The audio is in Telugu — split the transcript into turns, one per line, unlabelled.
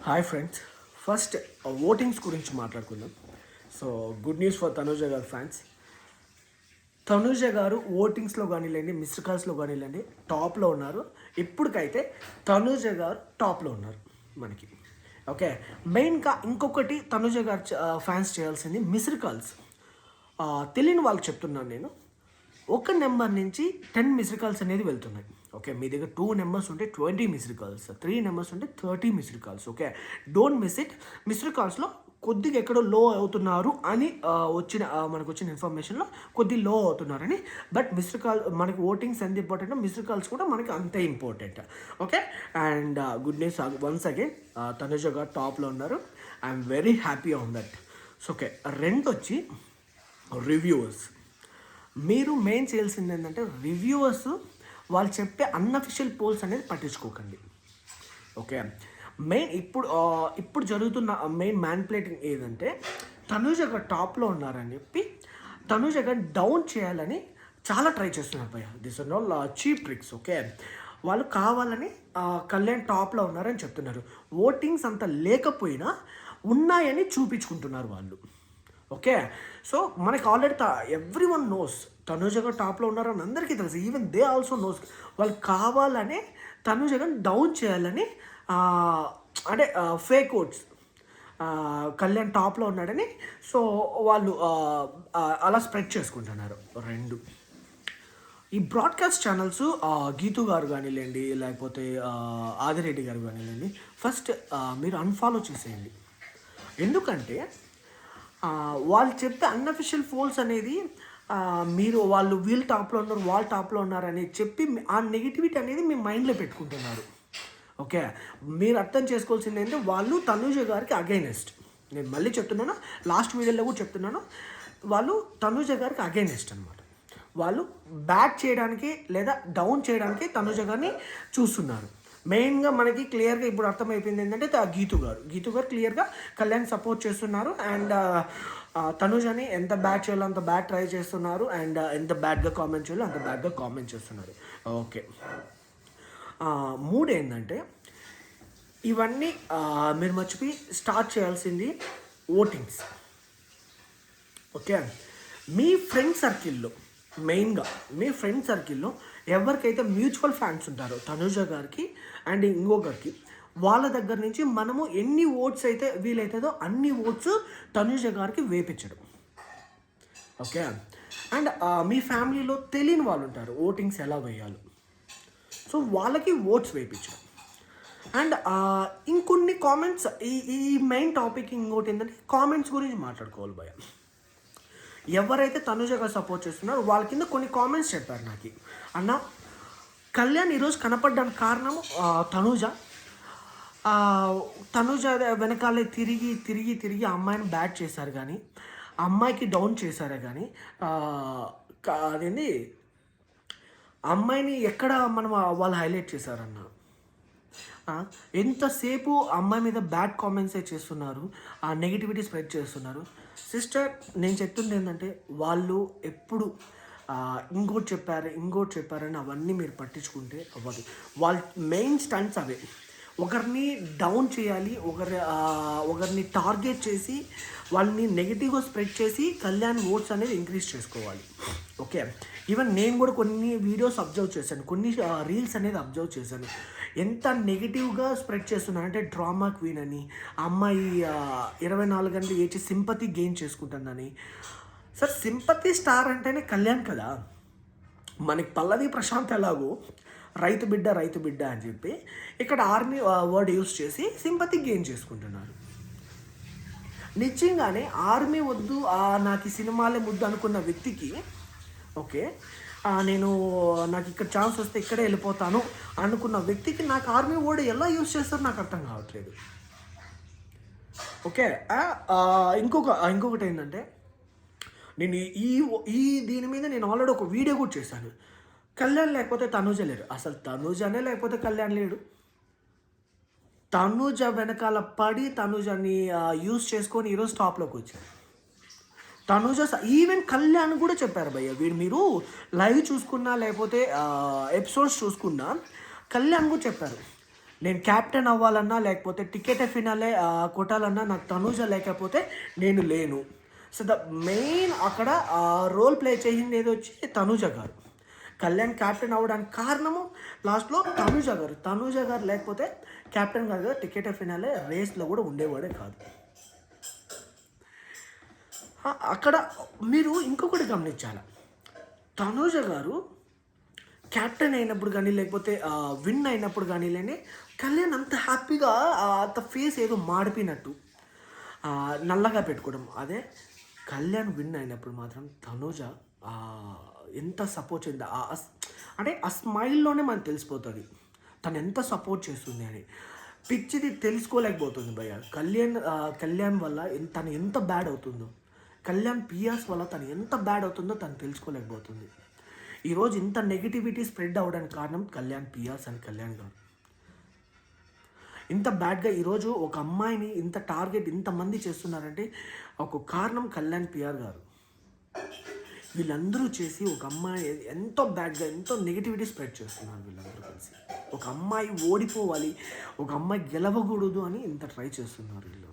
హాయ్ ఫ్రెండ్స్, ఫస్ట్ ఓటింగ్స్ గురించి మాట్లాడుకుందాం. So good news for Tanuja గారు ఫ్యాన్స్. తనూజ గారు ఓటింగ్స్లో కానివ్వండి, మిస్డ్ కాల్స్లో కానివ్వండి టాప్లో ఉన్నారు. ఇప్పటికైతే తనూజ గారు టాప్లో ఉన్నారు మనకి. ఓకే, మెయిన్గా ఇంకొకటి తనూజ గారు ఫ్యాన్స్ చేయాల్సింది మిస్డ్ కాల్స్. తెలియని వాళ్ళకి చెప్తున్నాను నేను. ఒక నెంబర్ నుంచి 10 మిస్డ్ కాల్స్ అనేది వెళ్తున్నాయి. ఓకే, మీ దగ్గర 2 నెంబర్స్ ఉంటే 20 మిస్డ్ కాల్స్, 3 నెంబర్స్ ఉంటే 30 missed calls. Okay, don't miss it. Missed కాల్స్లో కొద్దిగా ఎక్కడో లో అవుతున్నారు అని మనకు వచ్చిన ఇన్ఫర్మేషన్లో కొద్దిగా లో అవుతున్నారని. బట్ మిస్డ్ కాల్ మనకి ఓటింగ్స్ ఎంత ఇంపార్టెంట్, మిస్డ్ కాల్స్ కూడా మనకి అంతే important. Okay, and good news once again, Tanuja గారు టాప్లో ఉన్నారు. I'm very happy on that. So okay, రెండు వచ్చి రివ్యూవర్స్. మీరు మెయిన్ చేయాల్సింది ఏంటంటే రివ్యూవర్స్ వాళ్ళు చెప్పే అన్అఫిషియల్ పోల్స్ అనేది పట్టించుకోకండి. ఓకే, మెయిన్ ఇప్పుడు జరుగుతున్న మెయిన్ మ్యాన్ప్లేటింగ్ ఏదంటే తనూజ గారు టాప్లో ఉన్నారని చెప్పి తనూజ గారు డౌన్ చేయాలని చాలా ట్రై చేస్తున్నారు భయ్య. This are all cheap tricks. Okay, వాళ్ళు కావాలని కళ్యాణ్ టాప్లో ఉన్నారని చెప్తున్నారు. ఓటింగ్స్ అంత లేకపోయినా ఉన్నాయని చూపించుకుంటున్నారు వాళ్ళు. ఓకే, సో మనకి already every one knows Tanuja గారు టాప్లో ఉన్నారని అందరికీ తెలుసు. Even they also knows. వాళ్ళు కావాలనే తనూజ గారిని డౌన్ చేయాలని అంటే ఫేక్ ఓట్స్, కళ్యాణ్ టాప్లో ఉన్నాడని సో వాళ్ళు అలా స్ప్రెడ్ చేసుకుంటున్నారు. రెండు ఈ బ్రాడ్కాస్ట్ ఛానల్స్, గీతు గారు కానివ్వండి లేకపోతే ఆదిరెడ్డి గారు కానివ్వండి, ఫస్ట్ మీరు అన్ఫాలో చేసేయండి. ఎందుకంటే వాళ్ళు చెప్తే అన్అఫిషియల్ పోల్స్ అనేది వాళ్ళు వీళ్ళు టాప్లో ఉన్నారు, వాళ్ళు టాప్లో ఉన్నారని చెప్పి ఆ నెగిటివిటీ అనేది మీ మైండ్లో పెట్టుకుంటున్నారు. ఓకే, మీరు అర్థం చేసుకోవాల్సింది ఏంటంటే వాళ్ళు తనూజ గారికి అగైనెస్ట్. నేను మళ్ళీ చెప్తున్నాను, లాస్ట్ వీడియోలో కూడా చెప్తున్నాను, వాళ్ళు తనూజ గారికి అగైనెస్ట్ అనమాట. వాళ్ళు బ్యాక్ చేయడానికి లేదా డౌన్ చేయడానికి తనూజ గారిని చూస్తున్నారు. మెయిన్గా మనకి క్లియర్గా ఇప్పుడు అర్థమైపోయింది ఏంటంటే గీతు గారు క్లియర్గా కళ్యాణ్ సపోర్ట్ చేస్తున్నారు. అండ్ తనుజని ఎంత బ్యాడ్ చేయాలో అంత బ్యాడ్ ట్రై చేస్తున్నారు. అండ్ ఎంత బ్యాడ్గా కామెంట్ చేయాలో అంత బ్యాడ్గా కామెంట్ చేస్తున్నారు. ఓకే, మూడు ఏంటంటే ఇవన్నీ మీరు మర్చిపోయి స్టార్ట్ చేయాల్సింది ఓటింగ్స్. ఓకే, మీ ఫ్రెండ్ సర్కిల్లో మెయిన్గా మీ ఫ్రెండ్ సర్కిల్లో ఎవరికైతే మ్యూచువల్ ఫ్యాన్స్ ఉంటారో తనూజ గారికి అండ్ ఇంకొకరికి, వాళ్ళ దగ్గర నుంచి మనము ఎన్ని ఓట్స్ అయితే వీలైతుందో అన్ని ఓట్స్ తనూజ గారికి వేపించడం. ఓకే, అండ్ మీ ఫ్యామిలీలో తెలియని వాళ్ళు ఉంటారు ఓటింగ్స్ ఎలా వేయాలి, సో వాళ్ళకి ఓట్స్ వేయించడం. అండ్ ఇంకొన్ని కామెంట్స్, ఈ మెయిన్ టాపిక్ ఇంకోటి ఏంటంటే కామెంట్స్ గురించి మాట్లాడుకోవాలి భయ. ఎవరైతే తనూజ గారు సపోర్ట్ చేస్తున్నారో వాళ్ళ కింద కొన్ని కామెంట్స్ చెప్పారు నాకు. అన్న, కళ్యాణ్ ఈరోజు కనపడడానికి కారణం తనూజ వెనకాలే తిరిగి తిరిగి తిరిగి అమ్మాయిని బ్యాట్ చేశారు, కానీ అమ్మాయికి డౌన్ చేశారే కానీ అదేంటి అమ్మాయిని ఎక్కడ వాళ్ళు హైలైట్ చేశారన్న. ఎంతసేపు అమ్మాయి మీద బ్యాడ్ కామెంట్సే చేస్తున్నారు, ఆ నెగిటివిటీ స్ప్రెడ్ చేస్తున్నారు. సిస్టర్, నేను చెప్తుంది ఏంటంటే వాళ్ళు ఎప్పుడు ఇంకోటి చెప్పారని అవన్నీ మీరు పట్టించుకుంటే అవ్వదు. వాళ్ళ మెయిన్ స్టంట్స్ అవే. ఒకరిని డౌన్ చేయాలి, ఒకరిని టార్గెట్ చేసి వాళ్ళని నెగిటివ్గా స్ప్రెడ్ చేసి కళ్యాణ్ ఓట్స్ అనేది ఇంక్రీజ్ చేసుకోవాలి. ఓకే, ఈవెన్ నేను కూడా కొన్ని వీడియోస్ అబ్జర్వ్ చేశాను, కొన్ని రీల్స్ అనేది అబ్జర్వ్ చేశాను. ఎంత నెగిటివ్గా స్ప్రెడ్ చేస్తున్నారు అంటే డ్రామా క్వీన్ అని, అమ్మాయి 24 గంటలు ఏచి సింపతి గెయిన్ చేసుకుంటుందని. సార్, సింపతి స్టార్ అంటేనే కళ్యాణ్ కదా. మనకి పల్లవి ప్రశాంత్ ఎలాగో రైతు బిడ్డ అని చెప్పి ఇక్కడ ఆర్మీ వర్డ్ యూస్ చేసి సింపతి గెయిన్ చేసుకుంటున్నారు. నిజంగానే ఆర్మీ వద్దు, నాకు ఈ సినిమాలే ముద్దు అనుకున్న వ్యక్తికి, ఓకే నాకు ఇక్కడ ఛాన్స్ వస్తే ఇక్కడే వెళ్ళిపోతాను అనుకున్న వ్యక్తికి నాకు ఆర్మీ వర్డ్ ఎలా యూస్ చేస్తారో నాకు అర్థం కావట్లేదు. ఓకే, ఇంకొకటి ఏంటంటే నేను ఈ దీని మీద నేను ఆల్రెడీ ఒక వీడియో కూడా చేశాను. కళ్యాణ్ లేకపోతే తనూజ లేరు. అసలు తనూజనే లేకపోతే కళ్యాణ్ లేడు. తనూజ వెనకాల పడి తనూజని యూజ్ చేసుకొని ఈరోజు టాప్లోకి వచ్చారు. తనూజ ఈవెన్ కళ్యాణ్ కూడా చెప్పారు భయ్య, మీరు లైవ్ చూసుకున్నా లేకపోతే ఎపిసోడ్స్ చూసుకున్నా కళ్యాణ్ కూడా చెప్పారు, నేను క్యాప్టెన్ అవ్వాలన్నా లేకపోతే టికెట్ ఫినాలే కొట్టాలన్నా నాకు తనూజ లేకపోతే నేను లేను. సో ద మెయిన్ అక్కడ రోల్ ప్లే చేసింది ఏదో వచ్చి తనూజ గారు. కళ్యాణ్ క్యాప్టెన్ అవ్వడానికి కారణము లాస్ట్లో తనూజ గారు లేకపోతే క్యాప్టెన్ గారు టికెట్ ఫినాలే రేస్లో కూడా ఉండేవాడే కాదు. అక్కడ మీరు ఇంకొకటి గమనించాలి, తనూజ గారు క్యాప్టెన్ అయినప్పుడు కానీ లేకపోతే విన్ అయినప్పుడు కానీ లేని కళ్యాణ్ అంత హ్యాపీగా అంత ఫేస్ ఏదో మాడిపోయినట్టు నల్లగా పెట్టుకోవడం. అదే కళ్యాణ్ విన్ అయినప్పుడు మాత్రం తనూజ ఎంత సపోర్ట్ చేసింది అంటే ఆ స్మైల్లోనే మనకు తెలిసిపోతుంది తను ఎంత సపోర్ట్ చేస్తుంది అని. పిచ్చిది తెలుసుకోలేకపోతుంది భయ్య. కళ్యాణ్ వల్ల తను ఎంత బ్యాడ్ అవుతుందో, కళ్యాణ్ పియాస్ వల్ల తను ఎంత బ్యాడ్ అవుతుందో తను తెలుసుకోలేకపోతుంది. ఈరోజు ఇంత నెగిటివిటీ స్ప్రెడ్ అవ్వడానికి కారణం కళ్యాణ్ పియాస్ అండ్ కళ్యాణ్ గారు. ఇంత బ్యాడ్గా ఈరోజు ఒక అమ్మాయిని ఇంత టార్గెట్ ఇంతమంది చేస్తున్నారంటే ఒక కారణం కళ్యాణ్ పిఆర్ గారు. వీళ్ళందరూ చేసి ఒక అమ్మాయి ఎంతో బ్యాడ్గా ఎంతో నెగిటివిటీ స్ప్రెడ్ చేస్తున్నారు వీళ్ళందరూ కలిసి. ఒక అమ్మాయి ఓడిపోవాలి, ఒక అమ్మాయి గెలవకూడదు అని ఇంత ట్రై చేస్తున్నారు వీళ్ళు.